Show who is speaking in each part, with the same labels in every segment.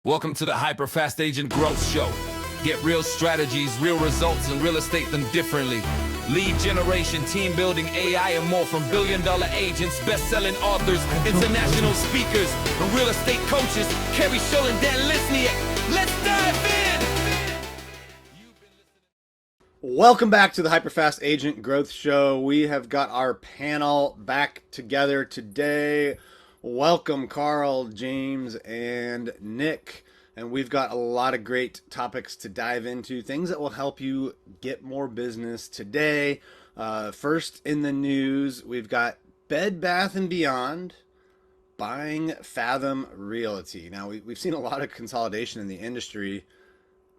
Speaker 1: Welcome to the HyperFast Agent Growth Show. Get real strategies, real results, and real estate them differently. Lead generation, team building, AI, and more from billion-dollar agents, best-selling authors, international speakers, and real estate coaches. Kerry Shull and Dan Lisniak. Let's dive in!
Speaker 2: Welcome back to the HyperFast Agent Growth Show. We have got our panel back together today. Welcome, Carl, James, and Nick. And we've got a lot of great topics to dive into, things that will help you get more business today. First in the news, we've got Bed Bath & Beyond buying Fathom Realty. Now, we've seen a lot of consolidation in the industry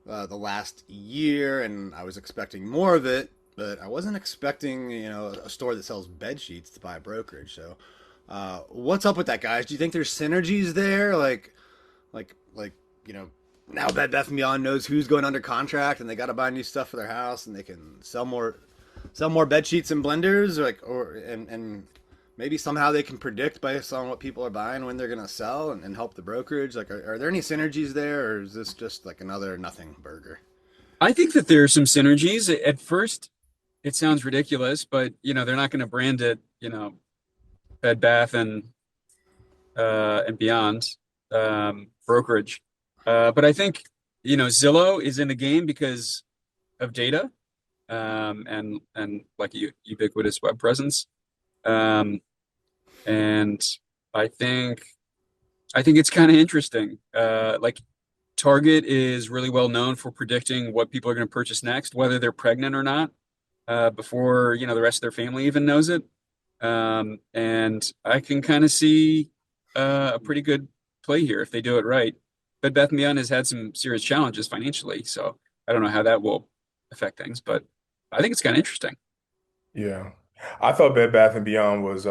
Speaker 2: the last year, and I was expecting more of it, but I wasn't expecting, a store that sells bed sheets to buy a brokerage. So, what's up with that, guys? Do you think there's synergies there? Now Bed Bath & Beyond knows who's going under contract, and they got to buy new stuff for their house, and they can sell more bed sheets and blenders, and maybe somehow they can predict based on what people are buying when they're going to sell and help the brokerage. Are there any synergies there, or is this just like another nothing burger?
Speaker 3: I think that there are some synergies. At first, it sounds ridiculous, but they're not going to brand it, Bed Bath and Beyond brokerage. But I think Zillow is in the game because of data and like ubiquitous web presence. And I think it's kind of interesting. Like Target is really well known for predicting what people are going to purchase next, whether they're pregnant or not, before the rest of their family even knows it. And I can kind of see a pretty good play here if they do it right. Bed Bath & Beyond has had some serious challenges financially, so I don't know how that will affect things, but I think it's kind of interesting.
Speaker 4: Yeah. I thought Bed Bath & Beyond was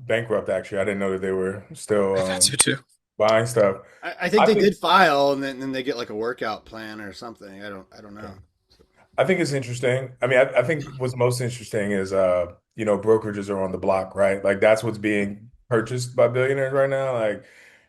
Speaker 4: bankrupt, actually. I didn't know that they were still
Speaker 3: I thought so too.
Speaker 4: buying stuff.
Speaker 2: I think they did file, and then they get like a workout plan or something. I don't know.
Speaker 4: I think it's interesting. I mean, I think what's most interesting is, brokerages are on the block, right? Like that's what's being purchased by billionaires right now. Like,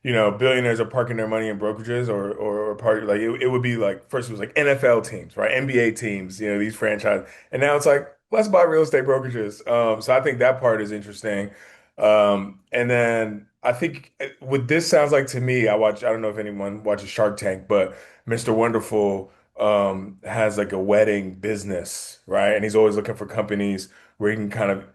Speaker 4: billionaires are parking their money in brokerages or part like it would be like first it was like NFL teams, right? NBA teams, these franchises. And now it's like, let's buy real estate brokerages. So I think that part is interesting. And then I think what this sounds like to me, I don't know if anyone watches Shark Tank, but Mr. Wonderful has like a wedding business, right? And he's always looking for companies where he can kind of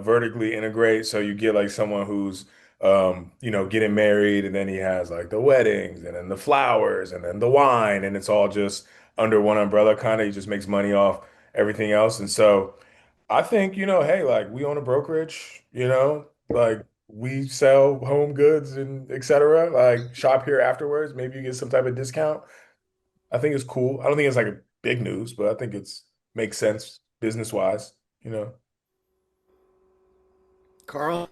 Speaker 4: vertically integrate. So you get like someone who's getting married, and then he has like the weddings and then the flowers and then the wine, and it's all just under one umbrella kind of. He just makes money off everything else. And so I think, hey, like we own a brokerage, like we sell home goods and et cetera, like shop here afterwards. Maybe you get some type of discount. I think it's cool. I don't think it's like a big news, but I think makes sense business wise.
Speaker 2: Carl?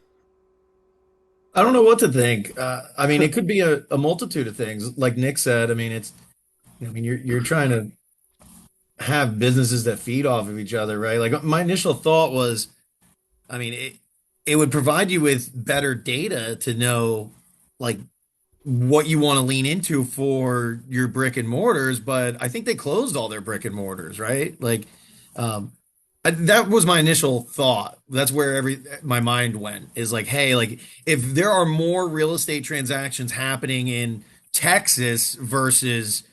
Speaker 5: I don't know what to think. I mean, it could be a multitude of things. Like Nick said, I mean, you're trying to have businesses that feed off of each other, right? Like my initial thought was, I mean, it would provide you with better data to know like what you want to lean into for your brick and mortars, but I think they closed all their brick and mortars, right? Like, that was my initial thought. That's where my mind went, is like, hey, like if there are more real estate transactions happening in Texas versus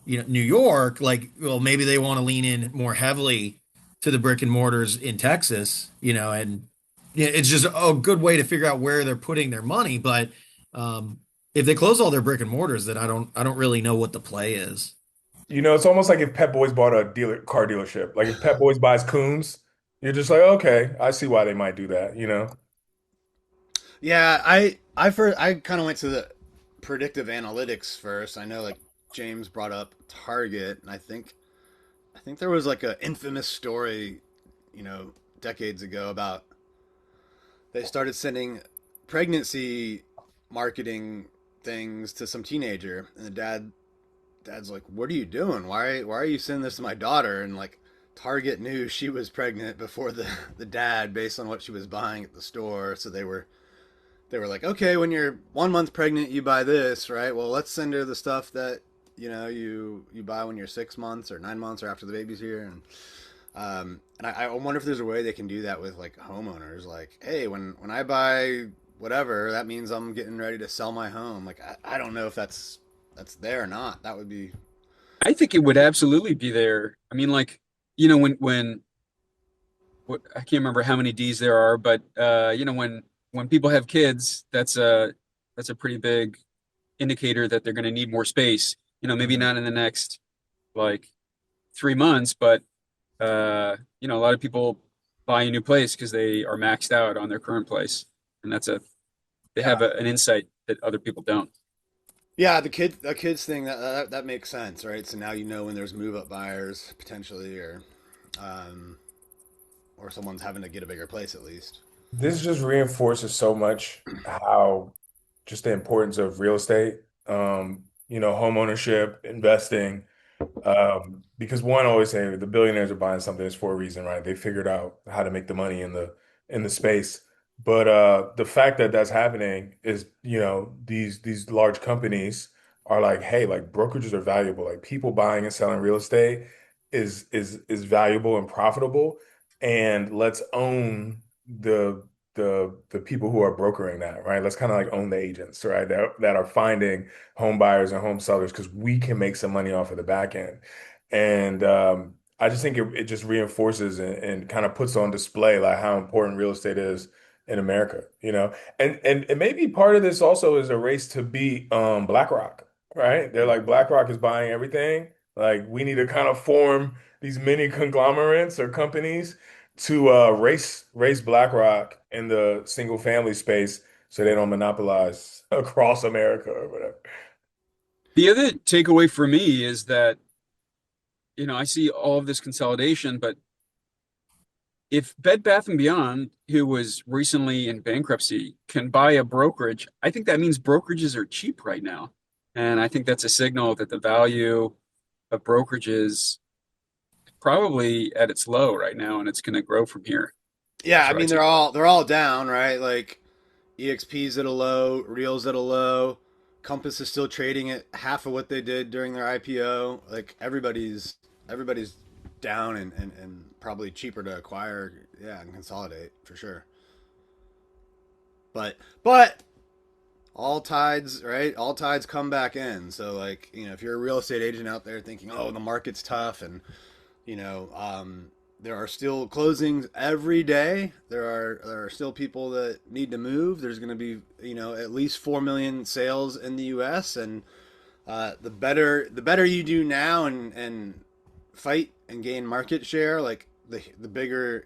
Speaker 5: New York, like, well, maybe they want to lean in more heavily to the brick and mortars in Texas, and it's just a good way to figure out where they're putting their money. But if they close all their brick and mortars, then I don't really know what the play is.
Speaker 4: It's almost like if Pep Boys bought a car dealership. Like if Pep Boys buys Coons, you're just like, okay, I see why they might do that.
Speaker 2: Yeah, I kind of went to the predictive analytics first. I know like James brought up Target, and I think there was like an infamous story, decades ago about they started sending pregnancy marketing things to some teenager, and the dad's like, what are you doing? Why are you sending this to my daughter? And like Target knew she was pregnant before the dad based on what she was buying at the store. So they were they were like, okay, when you're 1 month pregnant, you buy this, right? Well, let's send her the stuff that you buy when you're 6 months or 9 months or after the baby's here. And I wonder if there's a way they can do that with like homeowners. Like, hey, when I buy whatever, that means I'm getting ready to sell my home. Like, I don't know if that's there or not. That would be.
Speaker 3: I think it would absolutely be there. I mean, like, when I can't remember how many D's there are, but when people have kids, that's a pretty big indicator that they're going to need more space. Maybe not in the next like 3 months, but a lot of people buy a new place because they are maxed out on their current place, and they have an insight that other people don't.
Speaker 2: Yeah, the kids thing that makes sense, right? So now when there's move up buyers potentially, um, or someone's having to get a bigger place at least.
Speaker 4: This just reinforces so much how just the importance of real estate, home ownership, investing. Because one always say the billionaires are buying something that's for a reason, right? They figured out how to make the money in the space. But the fact that that's happening is, these large companies are like, hey, like brokerages are valuable. Like people buying and selling real estate is valuable and profitable. And let's own the people who are brokering that, right? Let's kind of like own the agents, right? That are finding home buyers and home sellers because we can make some money off of the back end. And I just think it just reinforces and kind of puts on display like how important real estate is in America, and maybe part of this also is a race to beat BlackRock, right? They're like BlackRock is buying everything. Like we need to kind of form these mini conglomerates or companies to race BlackRock in the single family space so they don't monopolize across America or whatever.
Speaker 3: The other takeaway for me is that, I see all of this consolidation, but if Bed Bath & Beyond, who was recently in bankruptcy, can buy a brokerage, I think that means brokerages are cheap right now. And I think that's a signal that the value of brokerages probably at its low right now, and it's going to grow from here.
Speaker 2: Yeah,
Speaker 3: That's
Speaker 2: I
Speaker 3: what I
Speaker 2: mean
Speaker 3: take.
Speaker 2: they're all down, right? Like EXP's at a low, Real's at a low, Compass is still trading at half of what they did during their IPO. Like everybody's down and probably cheaper to acquire, yeah, and consolidate for sure. But all tides, right? All tides come back in. So like, if you're a real estate agent out there thinking, oh, the market's tough and there are still closings every day. There are still people that need to move. There's going to be at least 4 million sales in the U.S. and the better you do now and fight and gain market share, like the bigger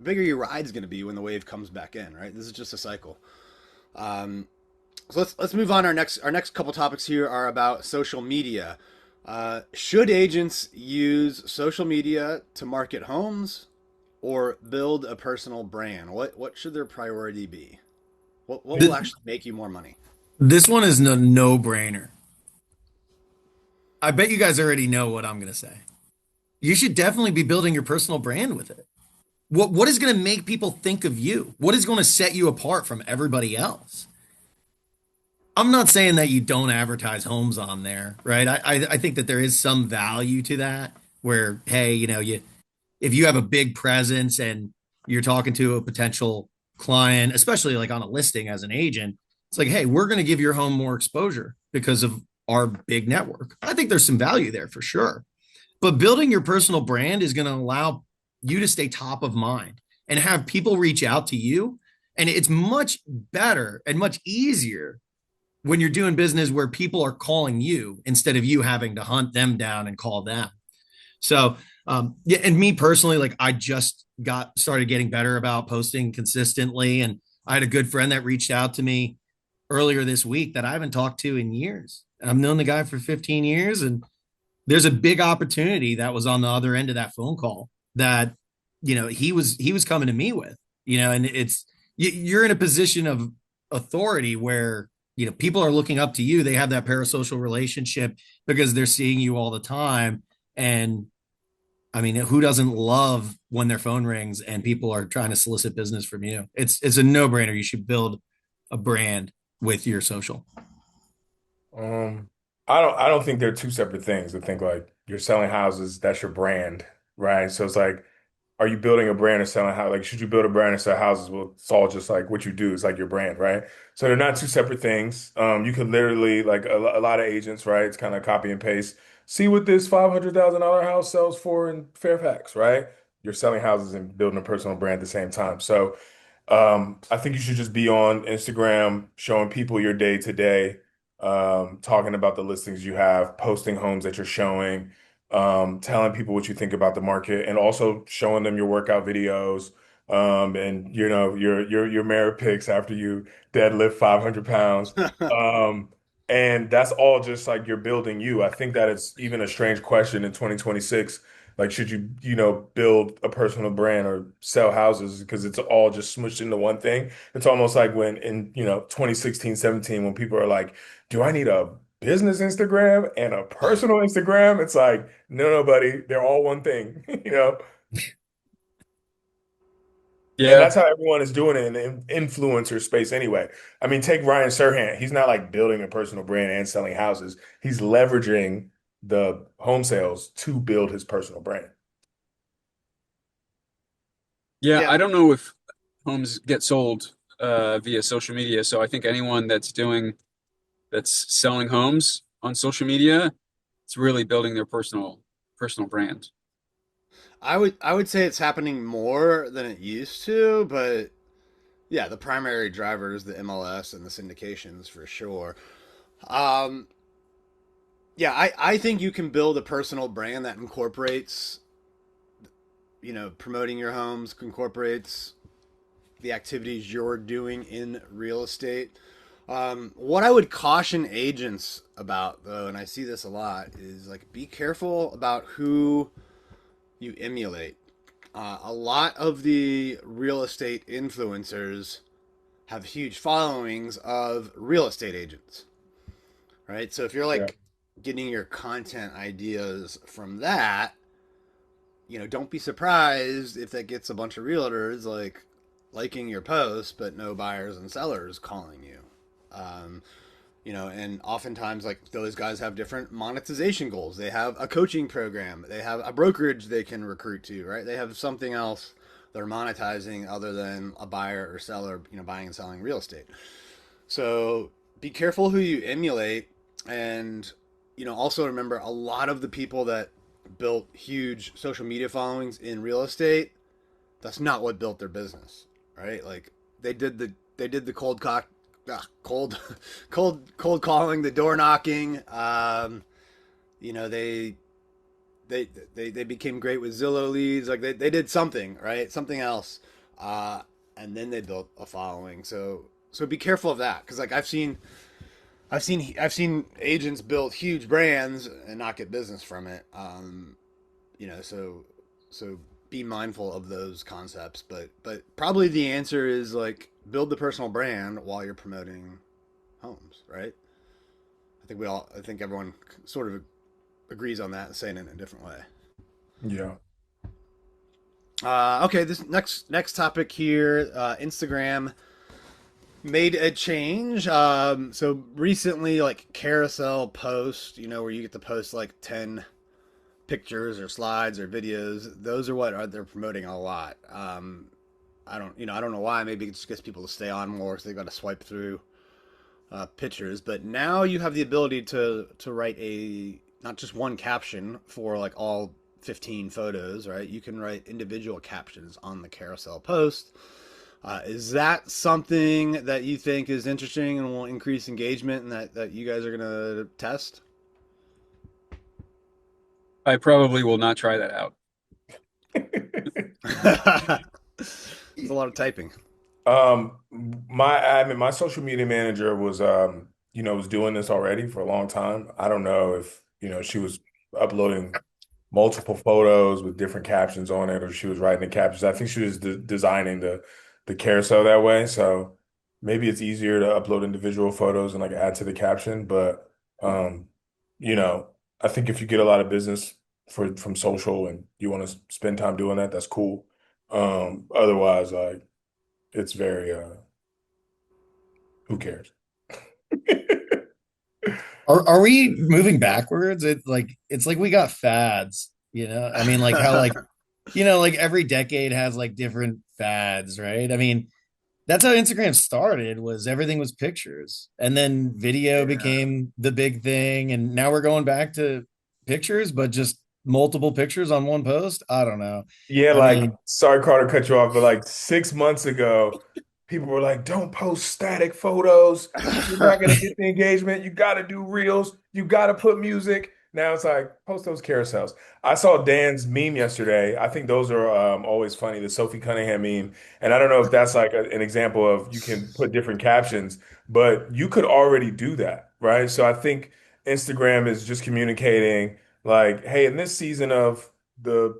Speaker 2: your ride's going to be when the wave comes back in. Right, this is just a cycle. So let's move on. Our next couple topics here are about social media. Should agents use social media to market homes or build a personal brand? What should their priority be? What will actually make you more money?
Speaker 5: This one is a no-brainer. I bet you guys already know what I'm going to say. You should definitely be building your personal brand with it. What is going to make people think of you? What is going to set you apart from everybody else? I'm not saying that you don't advertise homes on there, right? I think that there is some value to that where, hey, if you have a big presence and you're talking to a potential client, especially like on a listing as an agent, it's like, hey, we're going to give your home more exposure because of our big network. I think there's some value there for sure. But building your personal brand is going to allow you to stay top of mind and have people reach out to you. And it's much better and much easier when you're doing business where people are calling you instead of you having to hunt them down and call them. So, yeah, and me personally, like I just started getting better about posting consistently. And I had a good friend that reached out to me earlier this week that I haven't talked to in years. I've known the guy for 15 years, and there's a big opportunity that was on the other end of that phone call that, he was coming to me with, and you're in a position of authority where, people are looking up to you. They have that parasocial relationship because they're seeing you all the time. And I mean, who doesn't love when their phone rings and people are trying to solicit business from you? It's a no brainer. You should build a brand with your social?
Speaker 4: Um, I don't think they're two separate things. I think like you're selling houses, that's your brand, right? So it's like, are you building a brand or selling how like should you build a brand or sell houses? Well, it's all just like what you do. It's like your brand, right? So they're not two separate things. You could literally like a lot of agents, right? It's kind of copy and paste. See what this $500,000 house sells for in Fairfax, right? You're selling houses and building a personal brand at the same time. So I think you should just be on Instagram showing people your day to day, talking about the listings you have, posting homes that you're showing, telling people what you think about the market, and also showing them your workout videos, and your mirror pics after you deadlift 500 pounds. Um, and that's all just like you're building you. I think that it's even a strange question in 2026. Like, should you, build a personal brand or sell houses? Because it's all just smushed into one thing. It's almost like when in, 2016, 17, when people are like, do I need a business Instagram and a personal Instagram? It's like, no, buddy, they're all one thing, And
Speaker 3: Yeah.
Speaker 4: that's how everyone is doing it in the influencer space anyway. I mean, take Ryan Serhant. He's not like building a personal brand and selling houses. He's leveraging the home sales to build his personal brand.
Speaker 3: Yeah,
Speaker 2: Yeah,
Speaker 3: I don't know if homes get sold via social media. So I think anyone that's selling homes on social media, it's really building their personal brand.
Speaker 2: I would say it's happening more than it used to, but yeah, the primary driver is the MLS and the syndications for sure. Um, yeah, I think you can build a personal brand that incorporates, promoting your homes, incorporates the activities you're doing in real estate. What I would caution agents about, though, and I see this a lot, is like be careful about who you emulate. A lot of the real estate influencers have huge followings of real estate agents, right? So if you're
Speaker 4: Yeah.
Speaker 2: like getting your content ideas from that, don't be surprised if that gets a bunch of realtors like liking your post, but no buyers and sellers calling you. Um, and oftentimes like those guys have different monetization goals. They have a coaching program, they have a brokerage they can recruit to, right? They have something else they're monetizing other than a buyer or seller, buying and selling real estate. So be careful who you emulate, and also remember a lot of the people that built huge social media followings in real estate, that's not what built their business, right? Like they did the cold cold calling, the door knocking. You know they they became great with Zillow leads. Like they did something, right? Something else, and then they built a following. So be careful of that, because like I've seen agents build huge brands and not get business from it. So be mindful of those concepts. But probably the answer is like build the personal brand while you're promoting homes, right? I think everyone sort of agrees on that, saying it in a different way.
Speaker 4: Yeah.
Speaker 2: Okay, this next topic here, Instagram made a change. So recently, like carousel post, where you get to post like 10 pictures or slides or videos. Those are what they're promoting a lot. I don't know why. Maybe it just gets people to stay on more, so they've got to swipe through pictures. But now you have the ability to write a not just one caption for like all 15 photos, right? You can write individual captions on the carousel post. Is that something that you think is interesting and will increase engagement, and that you guys are going to test?
Speaker 3: I probably will not try that out.
Speaker 2: It's a lot of typing.
Speaker 4: My social media manager was doing this already for a long time. I don't know if, she was uploading multiple photos with different captions on it, or she was writing the captions. I think she was designing the carousel that way. So maybe it's easier to upload individual photos and like add to the caption. But you know, I think if you get a lot of business from social and you want to spend time doing that, that's cool. Otherwise, like it's very who cares?
Speaker 5: Are we moving backwards? It's like we got fads, you know? I mean, like how like like every decade has like different fads, right? I mean, that's how Instagram started, was everything was pictures. And then video
Speaker 2: Yeah.
Speaker 5: became the big thing, and now we're going back to pictures, but just multiple pictures on one post. I don't know.
Speaker 4: Yeah,
Speaker 5: I
Speaker 4: like,
Speaker 5: mean,
Speaker 4: sorry, Carter, cut you off, but like 6 months ago, people were like, don't post static photos. You're not gonna get the engagement. You gotta do reels. You gotta put music. Now it's like, post those carousels. I saw Dan's meme yesterday. I think those are always funny, the Sophie Cunningham meme. And I don't know if that's like an example of you can put different captions, but you could already do that, right? So I think Instagram is just communicating like, hey, in this season of the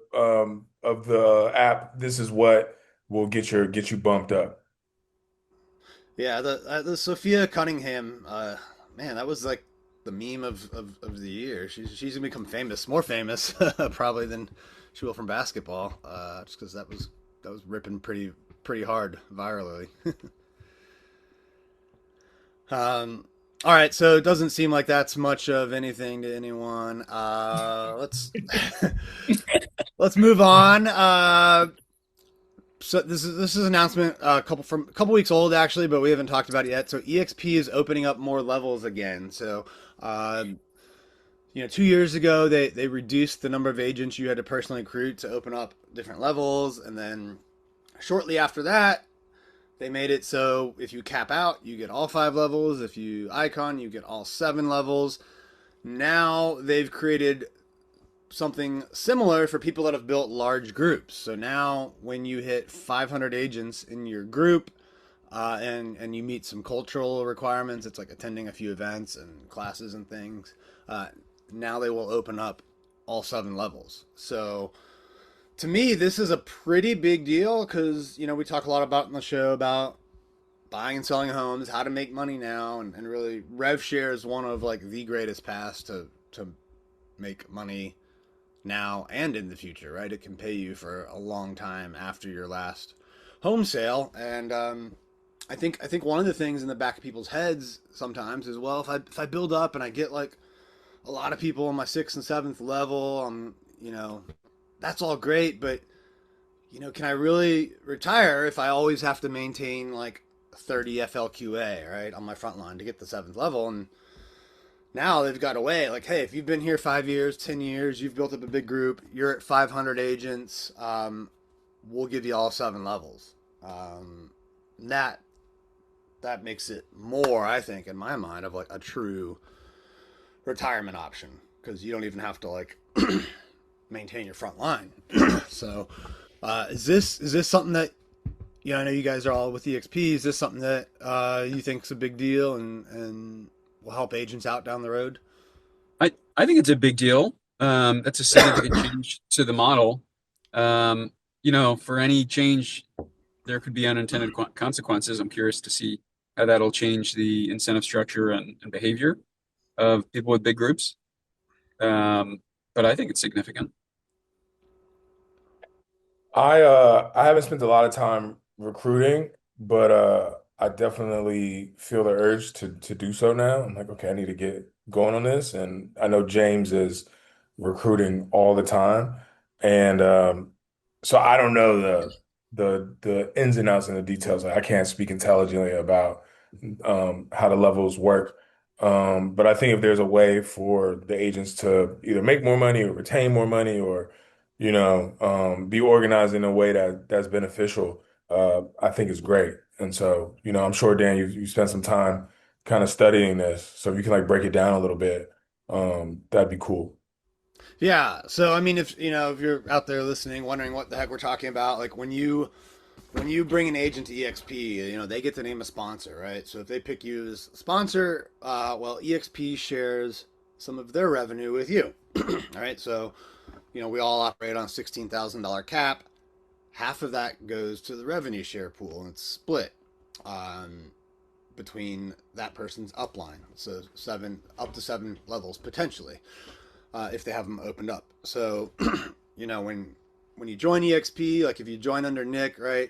Speaker 4: app, this is what will get you bumped up.
Speaker 2: Yeah, the Sophia Cunningham, man, that was like the meme of the year. She's gonna become famous, more famous probably than she will from basketball, just because that was ripping pretty hard virally. All right, so it doesn't seem like that's much of anything to anyone. Let's move on. So this is an announcement a couple weeks old actually, but we haven't talked about it yet. So EXP is opening up more levels again. So 2 years ago they reduced the number of agents you had to personally recruit to open up different levels, and then shortly after that they made it so if you cap out, you get all 5 levels. If you icon, you get all 7 levels. Now they've created something similar for people that have built large groups. So now when you hit 500 agents in your group, and you meet some cultural requirements, it's like attending a few events and classes and things. Now they will open up all 7 levels. So to me, this is a pretty big deal because we talk a lot about in the show about buying and selling homes, how to make money now, and really RevShare is one of like the greatest paths to make money now and in the future, right? It can pay you for a long time after your last home sale. And I think one of the things in the back of people's heads sometimes is, well, if I build up and I get like a lot of people on my 6th and 7th level, that's all great, but can I really retire if I always have to maintain like 30 FLQA, right, on my front line to get the 7th level? And now they've got a way, like, hey, if you've been here 5 years, 10 years, you've built up a big group, you're at 500 agents, we'll give you all 7 levels. That makes it more, I think, in my mind, of like a true retirement option, because you don't even have to like maintain your front line. So, is this something that I know you guys are all with EXP? Is this something that you think is a big deal and will help agents out down the road?
Speaker 3: I think it's a big deal. That's a significant change to the model. For any change, there could be unintended consequences. I'm curious to see how that'll change the incentive structure and behavior of people with big groups. But I think it's significant.
Speaker 4: I haven't spent a lot of time recruiting, but I definitely feel the urge to do so now. I'm like, okay, I need to get going on this, and I know James is recruiting all the time, and so I don't know the ins and outs and the details. Like, I can't speak intelligently about how the levels work. But I think if there's a way for the agents to either make more money or retain more money, or be organized in a way that's beneficial, I think is great. And so, I'm sure, Dan, you spent some time kind of studying this, so if you can like break it down a little bit, that'd be cool.
Speaker 2: Yeah. So I mean, if you're out there listening, wondering what the heck we're talking about, like when you bring an agent to EXP, they get to name a sponsor, right? So if they pick you as a sponsor, well, EXP shares some of their revenue with you. All right. So we all operate on a $16,000 cap. Half of that goes to the revenue share pool, and it's split between that person's upline. So up to 7 levels potentially, if they have them opened up. So when you join EXP, like if you join under Nick, right,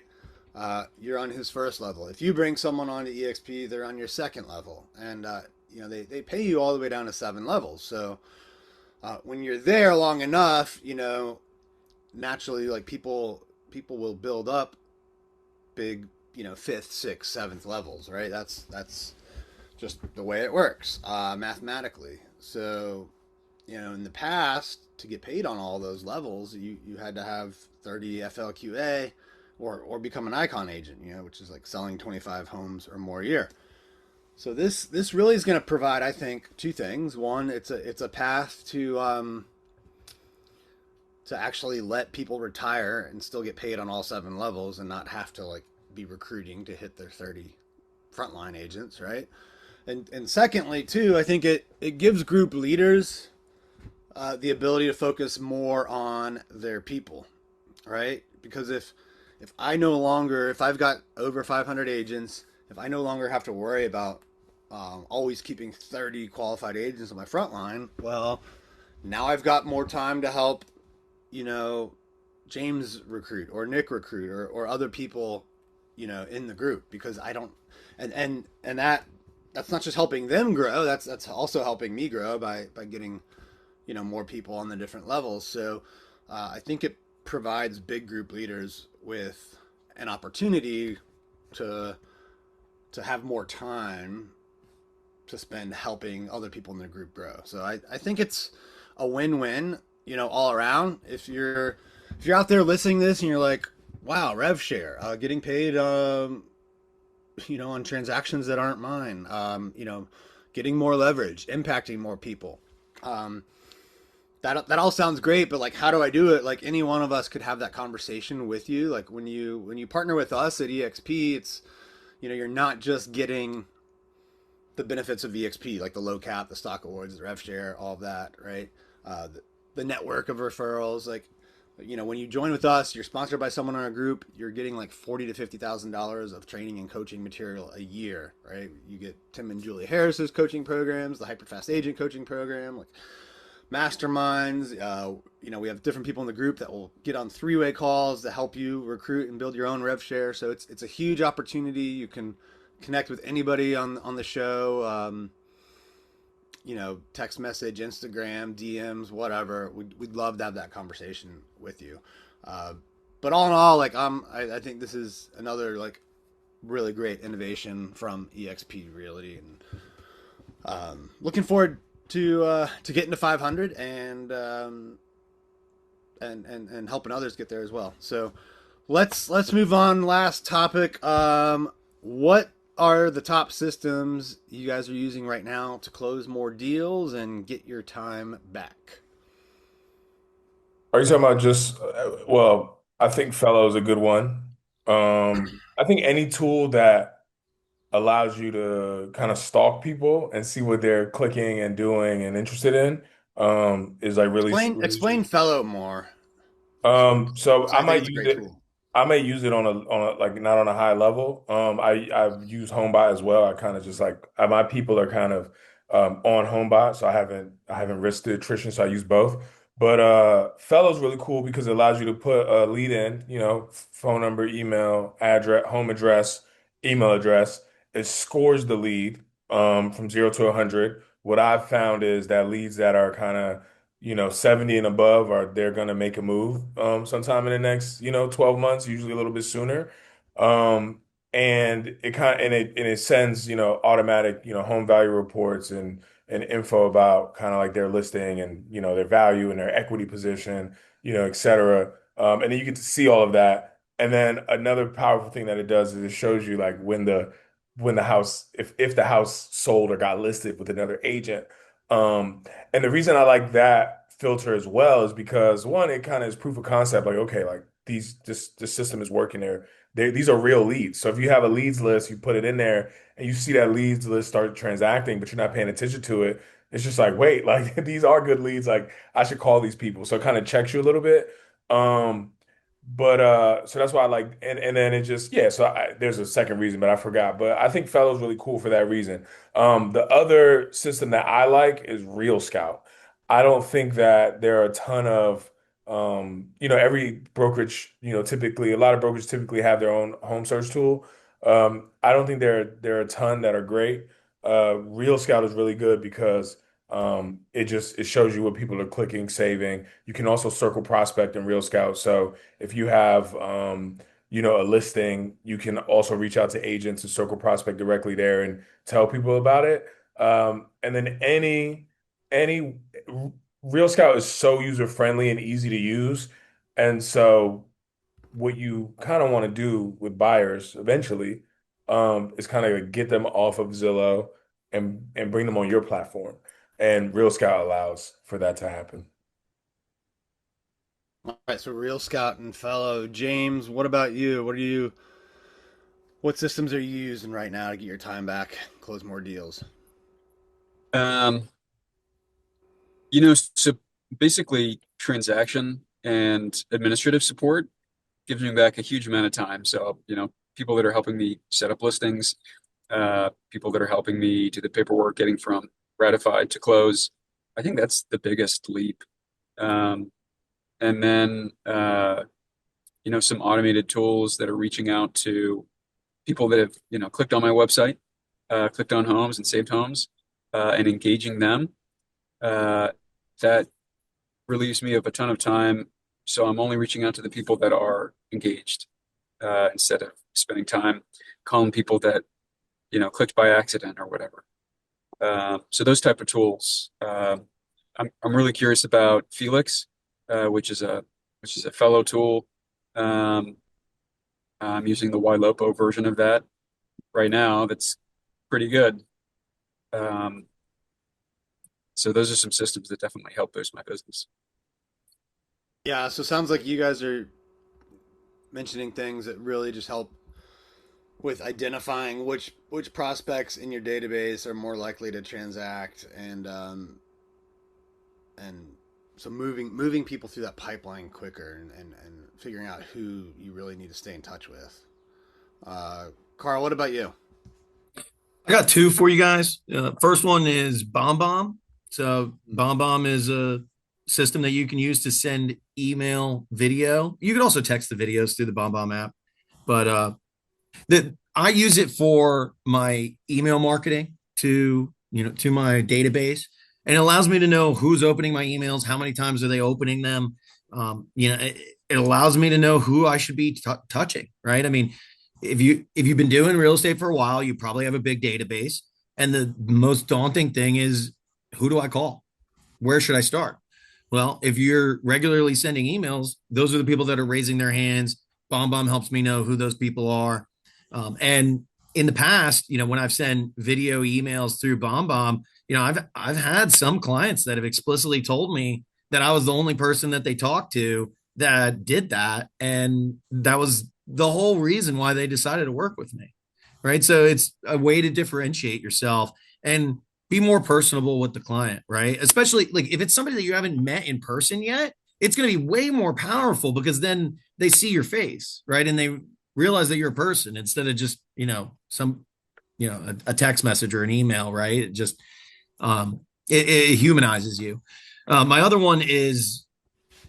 Speaker 2: you're on his first level. If you bring someone on to EXP, they're on your second level, and they pay you all the way down to 7 levels. So when you're there long enough, naturally, like people will build up big, fifth, sixth, seventh levels, right? That's just the way it works mathematically. So in the past, to get paid on all those levels, you had to have 30 FLQA or become an icon agent, which is like selling 25 homes or more a year. So this really is going to provide, I think, two things. One, it's a path to actually let people retire and still get paid on all 7 levels and not have to like be recruiting to hit their 30 frontline agents, right? And secondly, too, I think it gives group leaders the ability to focus more on their people, right? Because if I've got over 500 agents, if I no longer have to worry about always keeping 30 qualified agents on my front line, well, now I've got more time to help, James recruit or Nick recruit or other people, in the group, because I don't, and that's not just helping them grow. That's also helping me grow by getting, more people on the different levels. So I think it provides big group leaders with an opportunity to have more time to spend helping other people in the group grow. So I think it's a win-win, all around. If you're out there listening to this and you're like, wow, RevShare, getting paid, on transactions that aren't mine, getting more leverage, impacting more people. That all sounds great, but like, how do I do it? Like, any one of us could have that conversation with you. Like, when you partner with us at EXP, it's, you're not just getting the benefits of EXP, like the low cap, the stock awards, the RevShare, all of that, right? The network of referrals. Like, when you join with us, you're sponsored by someone in our group, you're getting like $40,000 to $50,000 of training and coaching material a year, right? You get Tim and Julie Harris's coaching programs, the HyperFast agent coaching program, like masterminds. We have different people in the group that will get on 3-way calls to help you recruit and build your own RevShare. So it's a huge opportunity. You can connect with anybody on the show. Text message, Instagram, DMs, whatever. We'd love to have that conversation with you. But all in all, like, I think this is another like really great innovation from EXP Realty, and looking forward to getting to 500 and helping others get there as well. So let's move on. Last topic. What are the top systems you guys are using right now to close more deals and get your time back?
Speaker 4: Are you talking about just, well, I think Fellow is a good one. I think any tool that allows you to kind of stalk people and see what they're clicking and doing and interested in, is like really,
Speaker 2: Explain Fellow more.
Speaker 4: so
Speaker 2: 'Cause I think it's a great tool.
Speaker 4: I may use it on a like not on a high level. I've used HomeBot as well. I kind of just like my people are kind of on HomeBot, so I haven't risked the attrition, so I use both. But Fellow's really cool because it allows you to put a lead in, phone number, email, address, home address, email address. It scores the lead from 0 to 100. What I've found is that leads that are kind of 70 and above they're gonna make a move sometime in the next, 12 months, usually a little bit sooner. Um, and it kind of and it sends, automatic, home value reports and info about kind of like their listing and their value and their equity position, et cetera. And then you get to see all of that. And then another powerful thing that it does is it shows you like when the house if the house sold or got listed with another agent. And the reason I like that filter as well is because one, it kind of is proof of concept. Like, okay, like this system is working there. These are real leads. So if you have a leads list, you put it in there, and you see that leads list start transacting, but you're not paying attention to it. It's just like, wait, like these are good leads. Like I should call these people. So it kind of checks you a little bit. Um, but so that's why I like, and then it just, yeah. So there's a second reason, but I forgot. But I think Fellow's really cool for that reason. The other system that I like is RealScout. I don't think that there are a ton of every brokerage, typically a lot of brokerages typically have their own home search tool. I don't think there are a ton that are great. RealScout is really good because it shows you what people are clicking, saving. You can also circle prospect in RealScout. So if you have a listing, you can also reach out to agents and circle prospect directly there and tell people about it. And then any Real Scout is so user friendly and easy to use. And so what you kind of want to do with buyers eventually is kind of get them off of Zillow and bring them on your platform. And Real Scout allows for that to happen.
Speaker 2: All right, so Real Scout and fellow James, what about you? What systems are you using right now to get your time back, close more deals?
Speaker 3: Um, so basically transaction and administrative support gives me back a huge amount of time. So, people that are helping me set up listings, people that are helping me do the paperwork, getting from ratified to close. I think that's the biggest leap. And then, some automated tools that are reaching out to people that have, clicked on my website, clicked on homes and saved homes, and engaging them. That relieves me of a ton of time. So I'm only reaching out to the people that are engaged, instead of spending time calling people that, clicked by accident or whatever. So those type of tools. I'm really curious about Felix, which is a fellow tool. Um, I'm using the YLOPO version of that right now. That's pretty good. Um, so those are some systems that definitely help boost my business.
Speaker 2: Yeah, so it sounds like you guys are mentioning things that really just help with identifying which prospects in your database are more likely to transact, and so moving people through that pipeline quicker, and figuring out who you really need to stay in touch with. Carl, what about you?
Speaker 5: I got two for you guys. First one is BombBomb. So BombBomb is a system that you can use to send email, video. You can also text the videos through the BombBomb app, but I use it for my email marketing to my database, and it allows me to know who's opening my emails, how many times are they opening them. It allows me to know who I should be touching. Right? I mean, if you've been doing real estate for a while, you probably have a big database, and the most daunting thing is, who do I call? Where should I start? Well, if you're regularly sending emails, those are the people that are raising their hands. BombBomb helps me know who those people are. And in the past, when I've sent video emails through BombBomb, I've had some clients that have explicitly told me that I was the only person that they talked to that did that, and that was the whole reason why they decided to work with me. Right? So it's a way to differentiate yourself and be more personable with the client, right? Especially like if it's somebody that you haven't met in person yet, it's going to be way more powerful because then they see your face, right? And they realize that you're a person instead of just, a text message or an email, right? It just, it humanizes you. My other one is,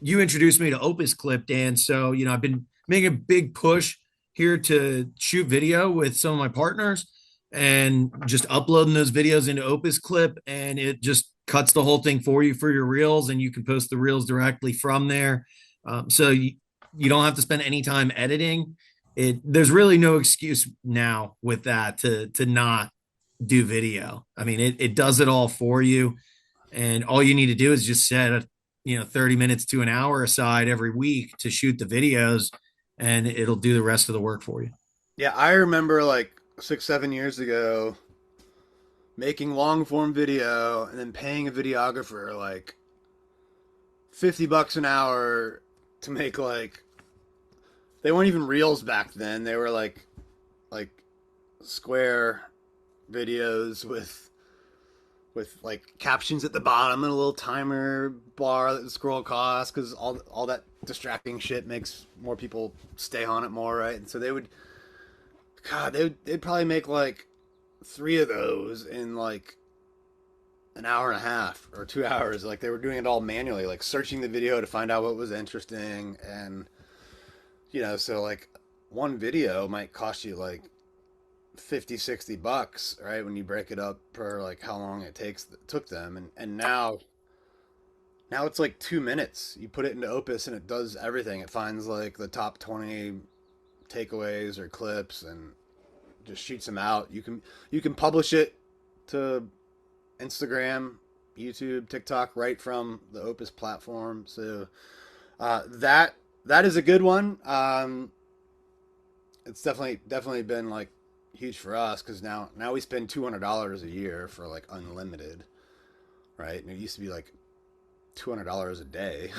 Speaker 5: you introduced me to Opus Clip, Dan. So, I've been making a big push here to shoot video with some of my partners and just uploading those videos into Opus Clip, and it just cuts the whole thing for you for your reels, and you can post the reels directly from there. So you don't have to spend any time editing it. There's really no excuse now with that to not do video. I mean, it does it all for you, and all you need to do is just set 30 minutes to an hour aside every week to shoot the videos, and it'll do the rest of the work for you.
Speaker 2: Yeah, I remember like 6-7 years ago making long form video and then paying a videographer like $50 an hour to make, like, they weren't even reels back then. They were like square videos with like captions at the bottom and a little timer bar that the scroll across, because all that distracting shit makes more people stay on it more, right? And so they'd probably make like 3 of those in like an hour and a half or 2 hours. Like they were doing it all manually, like searching the video to find out what was interesting. And, so like one video might cost you like 50, $60, right? When you break it up per like how long it took them. And now it's like 2 minutes. You put it into Opus and it does everything. It finds like the top 20 takeaways or clips and just shoots them out. You can publish it to Instagram, YouTube, TikTok right from the Opus platform. So that is a good one. It's definitely been like huge for us because now we spend $200 a year for like unlimited, right? And it used to be like $200 a day.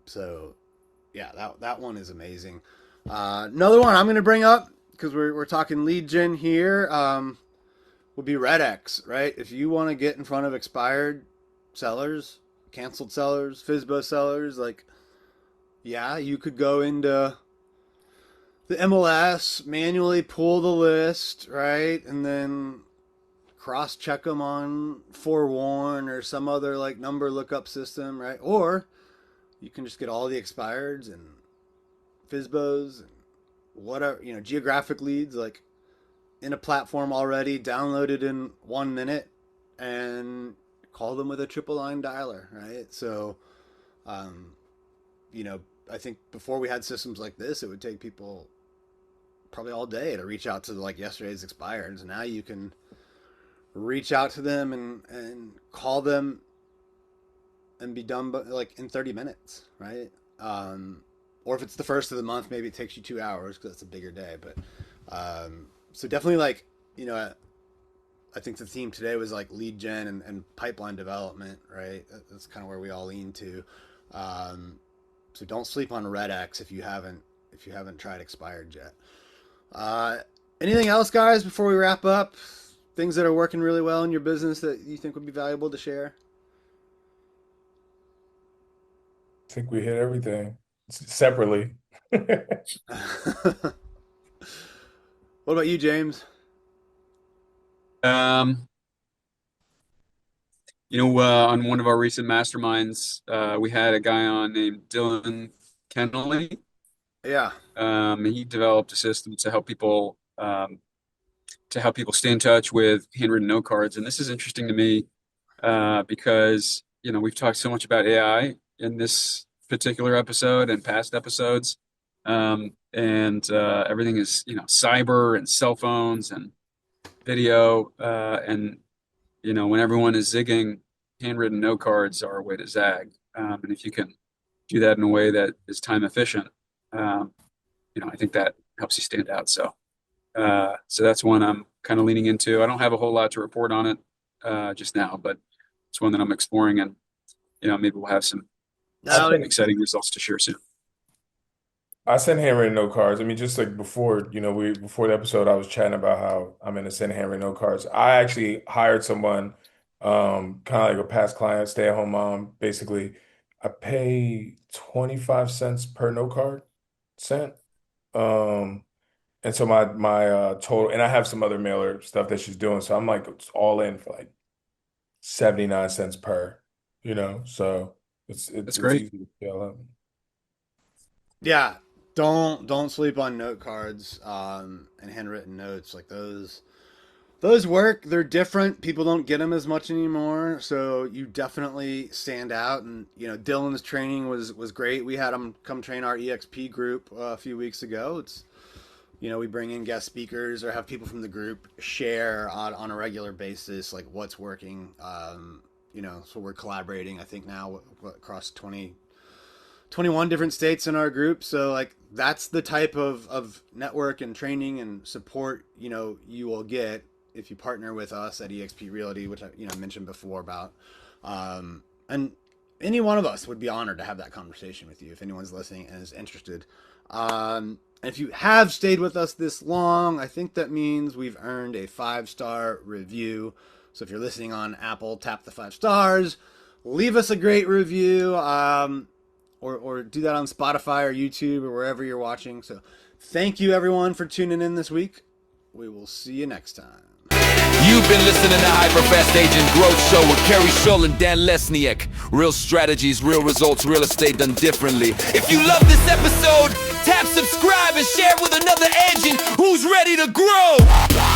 Speaker 2: So yeah, that one is amazing. Another one I'm going to bring up because we're talking lead gen here. Would be RedX, right? If you want to get in front of expired sellers, canceled sellers, FSBO sellers, like, yeah, you could go into the MLS, manually pull the list, right? And then cross-check them on Forewarn or some other like number lookup system, right? Or you can just get all the expireds and FSBOs and whatever, geographic leads, like in a platform already, downloaded in 1 minute, and call them with a triple line dialer, right? So, I think before we had systems like this, it would take people probably all day to reach out to like yesterday's expireds. Now you can reach out to them and call them and be done like in 30 minutes, right? Or if it's the first of the month, maybe it takes you 2 hours because it's a bigger day. But so definitely like, I think the theme today was like lead gen and pipeline development, right? That's kind of where we all lean to. So don't sleep on RedX if you haven't tried expired yet. Anything else, guys, before we wrap up? Things that are working really well in your business that you think would be valuable to share?
Speaker 4: I think we hit everything separately.
Speaker 2: What about you, James?
Speaker 3: On one of our recent masterminds, we had a guy on named Dylan Kennelly.
Speaker 2: Yeah.
Speaker 3: He developed a system to help people stay in touch with handwritten note cards. And this is interesting to me because we've talked so much about AI in this particular episode and past episodes, and everything is cyber and cell phones and video, and when everyone is zigging, handwritten note cards are a way to zag. And if you can do that in a way that is time efficient, I think that helps you stand out. So that's one I'm kind of leaning into. I don't have a whole lot to report on it just now, but it's one that I'm exploring, and maybe we'll have some exciting results to share soon.
Speaker 4: I send handwritten note cards. I mean, just like before, before the episode, I was chatting about how I'm going to send handwritten note cards. I actually hired someone, kind of like a past client, stay-at-home mom. Basically, I pay 25 cents per note card sent. And so my total, and I have some other mailer stuff that she's doing, so I'm like it's all in for like 79 cents per, so
Speaker 3: That's
Speaker 4: it's
Speaker 3: great.
Speaker 4: easy to scale up.
Speaker 2: Yeah. Don't sleep on note cards and handwritten notes. Like those work. They're different. People don't get them as much anymore. So you definitely stand out. And Dylan's training was great. We had him come train our EXP group a few weeks ago. It's we bring in guest speakers or have people from the group share on a regular basis like what's working. So we're collaborating. I think now across 21 different states in our group. So like that's the type of network and training and support you will get if you partner with us at EXP Realty, which I mentioned before about. And any one of us would be honored to have that conversation with you if anyone's listening and is interested. And if you have stayed with us this long, I think that means we've earned a 5-star review. So if you're listening on Apple, tap the 5 stars, leave us a great review. Or do that on Spotify or YouTube or wherever you're watching. So thank you everyone for tuning in this week. We will see you next time.
Speaker 1: You You've been listening to HyperFast Agent Growth Show with Kerry Shull and Dan Lesniak. Real strategies, real results, real estate done differently. If you love this episode, tap subscribe and share with another agent who's ready to grow.